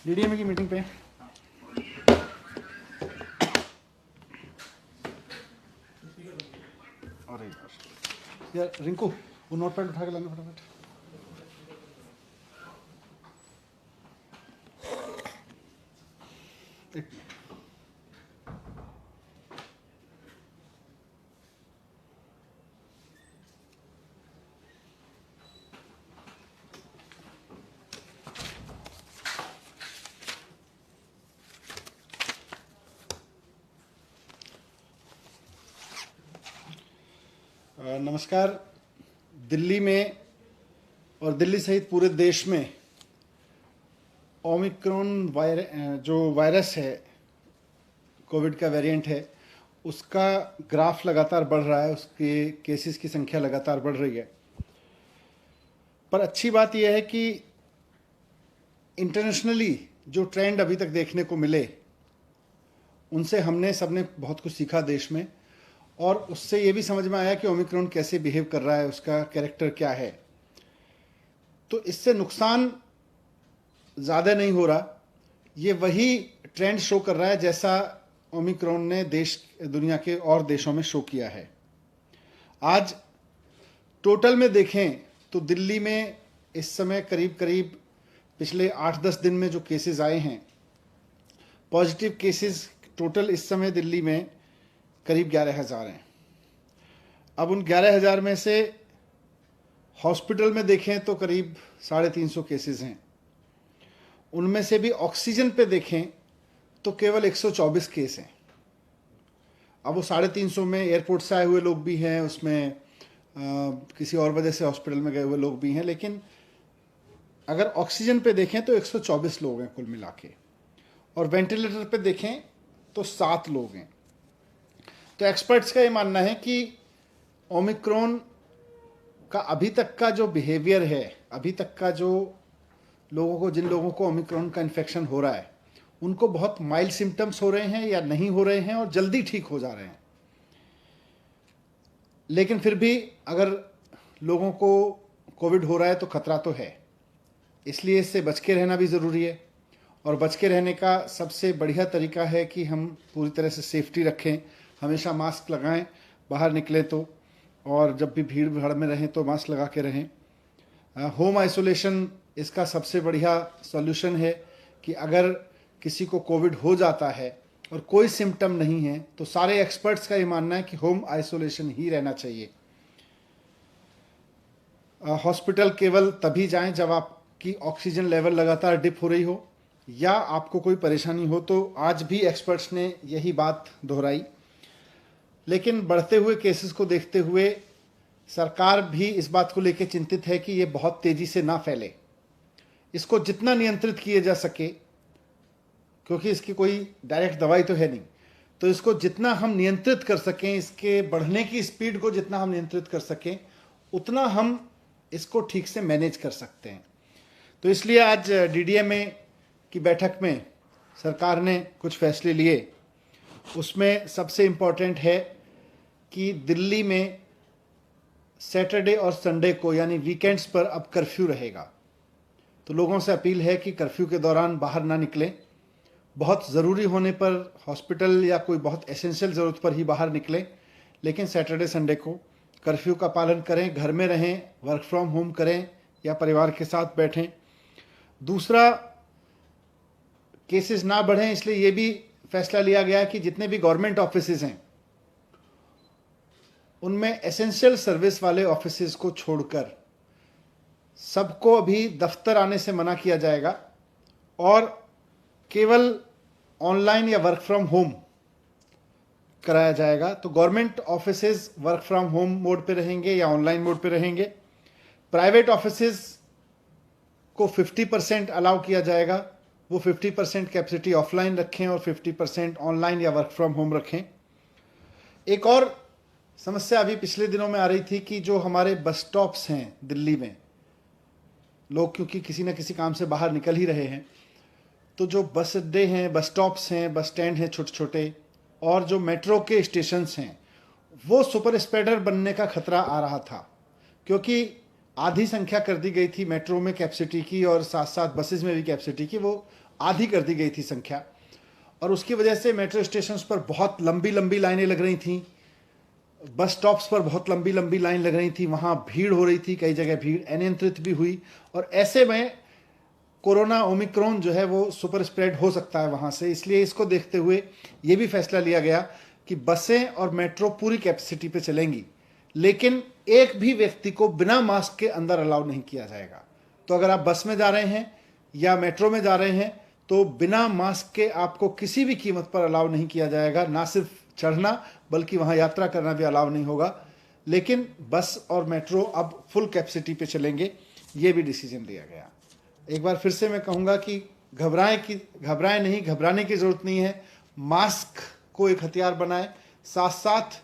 DDMA की meeting पे अरे यार रिंकू वो नोट पैड उठा के लाना फटाफट। एक नमस्कार। दिल्ली में और दिल्ली सहित पूरे देश में ओमिक्रॉन जो वायरस है, कोविड का वेरिएंट है, उसका ग्राफ लगातार बढ़ रहा है, उसके केसेस की संख्या लगातार बढ़ रही है। पर अच्छी बात यह है कि इंटरनेशनली जो ट्रेंड अभी तक देखने को मिले, उनसे हमने सबने बहुत कुछ सीखा देश में, और उससे ये भी समझ में आया कि ओमिक्रॉन कैसे बिहेव कर रहा है, उसका कैरेक्टर क्या है। तो इससे नुकसान ज़्यादा नहीं हो रहा, ये वही ट्रेंड शो कर रहा है जैसा ओमिक्रॉन ने दुनिया के और देशों में शो किया है। आज टोटल में देखें तो दिल्ली में इस समय करीब करीब पिछले 8-10 दिन में जो केसेस आए हैं, पॉजिटिव केसेस टोटल इस समय दिल्ली में करीब 11,000 हैं। अब उन 11,000 में से हॉस्पिटल में देखें तो करीब 350 केसेस हैं। उनमें से भी ऑक्सीजन पे देखें तो केवल 124 केस हैं। अब वो 350 में एयरपोर्ट से आए हुए लोग भी हैं, उसमें किसी और वजह से हॉस्पिटल में गए हुए लोग भी हैं, लेकिन अगर ऑक्सीजन पे देखें तो 124 लोग हैं कुल मिला के, और वेंटिलेटर पे देखें तो 7 लोग हैं। तो एक्सपर्ट्स का ये मानना है कि ओमिक्रॉन का अभी तक का जो बिहेवियर है, अभी तक का जो जिन लोगों को ओमिक्रॉन का इन्फेक्शन हो रहा है, उनको बहुत माइल्ड सिम्टम्स हो रहे हैं या नहीं हो रहे हैं और जल्दी ठीक हो जा रहे हैं। लेकिन फिर भी अगर लोगों को कोविड हो रहा है तो खतरा तो है, इसलिए इससे बच के रहना भी ज़रूरी है। और बच के रहने का सबसे बढ़िया तरीका है कि हम पूरी तरह से सेफ्टी रखें, हमेशा मास्क लगाएं बाहर निकले तो, और जब भी भीड़ भाड़ में रहें तो मास्क लगा के रहें। होम आइसोलेशन इसका सबसे बढ़िया सॉल्यूशन है कि अगर किसी को कोविड हो जाता है और कोई सिम्टम नहीं है तो सारे एक्सपर्ट्स का ये मानना है कि होम आइसोलेशन ही रहना चाहिए। हॉस्पिटल केवल तभी जाएं जब आपकी ऑक्सीजन लेवल लगातार डिप हो रही हो या आपको कोई परेशानी हो। तो आज भी एक्सपर्ट्स ने यही बात दोहराई। लेकिन बढ़ते हुए केसेस को देखते हुए सरकार भी इस बात को लेकर चिंतित है कि ये बहुत तेज़ी से ना फैले, इसको जितना नियंत्रित किया जा सके, क्योंकि इसकी कोई डायरेक्ट दवाई तो है नहीं, तो इसको जितना हम नियंत्रित कर सकें, इसके बढ़ने की स्पीड को जितना हम नियंत्रित कर सकें, उतना हम इसको ठीक से मैनेज कर सकते हैं। तो इसलिए आज डीडीएमए की बैठक में सरकार ने कुछ फैसले लिए। उसमें सबसे इम्पॉर्टेंट है कि दिल्ली में सैटरडे और संडे को यानी वीकेंड्स पर अब कर्फ्यू रहेगा। तो लोगों से अपील है कि कर्फ्यू के दौरान बाहर ना निकलें, बहुत ज़रूरी होने पर हॉस्पिटल या कोई बहुत एसेंशियल ज़रूरत पर ही बाहर निकलें, लेकिन सैटरडे संडे को कर्फ्यू का पालन करें, घर में रहें, वर्क फ्रॉम होम करें या परिवार के साथ बैठें। दूसरा, केसेस ना बढ़ें इसलिए ये भी फैसला लिया गया कि जितने भी गवर्नमेंट ऑफिसेज हैं उनमें एसेंशियल सर्विस वाले ऑफिसेज को छोड़कर सबको अभी दफ्तर आने से मना किया जाएगा और केवल ऑनलाइन या वर्क फ्रॉम होम कराया जाएगा। तो government offices work from home mode पे रहेंगे या ऑनलाइन मोड पे रहेंगे। प्राइवेट ऑफिसेज को 50% अलाउ किया जाएगा, वो 50% कैपेसिटी ऑफलाइन रखें और 50% ऑनलाइन या वर्क फ्रॉम होम रखें। एक और समस्या अभी पिछले दिनों में आ रही थी कि जो हमारे बस स्टॉप्स हैं दिल्ली में, लोग क्योंकि किसी न किसी काम से बाहर निकल ही रहे हैं, तो जो बस अड्डे हैं, बस स्टॉप्स हैं, बस स्टैंड हैं छोटे छोटे, और जो मेट्रो के स्टेशंस हैं, वो सुपर स्प्रेडर बनने का खतरा आ रहा था, क्योंकि आधी संख्या कर दी गई थी मेट्रो में कैपेसिटी की और साथ साथ बसेस में भी कैपेसिटी की, वो आधी कर दी गई थी संख्या। और उसकी वजह से मेट्रो स्टेशंस पर बहुत लंबी लंबी लाइनें लग रही थीं, बस स्टॉप्स पर बहुत लंबी लंबी लाइन लग रही थी, वहाँ भीड़ हो रही थी, कई जगह भीड़ अनियंत्रित भी हुई। और ऐसे में कोरोना ओमिक्रॉन जो है वो सुपर स्प्रेड हो सकता है वहाँ से, इसलिए इसको देखते हुए ये भी फैसला लिया गया कि बसें और मेट्रो पूरी कैपेसिटी पे चलेंगी, लेकिन एक भी व्यक्ति को बिना मास्क के अंदर अलाउ नहीं किया जाएगा। तो अगर आप बस में जा रहे हैं या मेट्रो में जा रहे हैं तो बिना मास्क के आपको किसी भी कीमत पर अलाउ नहीं किया जाएगा, ना सिर्फ चढ़ना बल्कि वहाँ यात्रा करना भी अलाउ नहीं होगा। लेकिन बस और मेट्रो अब फुल कैपेसिटी पे चलेंगे, ये भी डिसीजन लिया गया। एक बार फिर से मैं कहूँगा कि घबराएं नहीं, घबराने की ज़रूरत नहीं है। मास्क को एक हथियार बनाएं, साथ साथ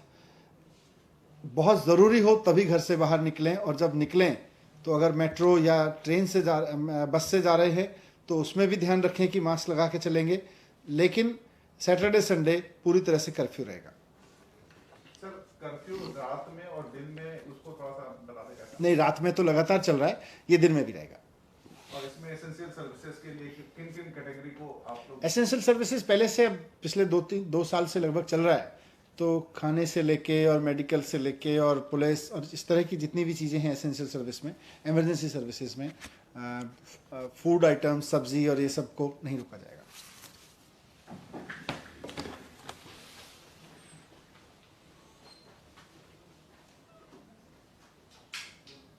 बहुत ज़रूरी हो तभी घर से बाहर निकलें, और जब निकलें तो अगर मेट्रो या ट्रेन से बस से जा रहे हैं तो उसमें भी ध्यान रखें कि मास्क लगा के चलेंगे। लेकिन सैटरडे संडे पूरी तरह से कर्फ्यू रहेगा। सर, कर्फ्यू रात में और दिन में उसको थोड़ा सा बता दें कैसा? नहीं, रात में तो लगातार चल रहा है, ये दिन में भी रहेगा। और इसमें एसेंशियल सर्विसेज के लिए किन किन कैटेगरी को आप लोग? एसेंशियल सर्विसेज पहले से पिछले 2 साल से लगभग चल रहा है, तो खाने से लेके और मेडिकल से लेके और पुलिस और इस तरह की जितनी भी चीज़ें हैं एसेंशियल सर्विस में, इमरजेंसी सर्विसेज में, फूड आइटम्स, सब्जी और ये सब को नहीं रोका जाएगा।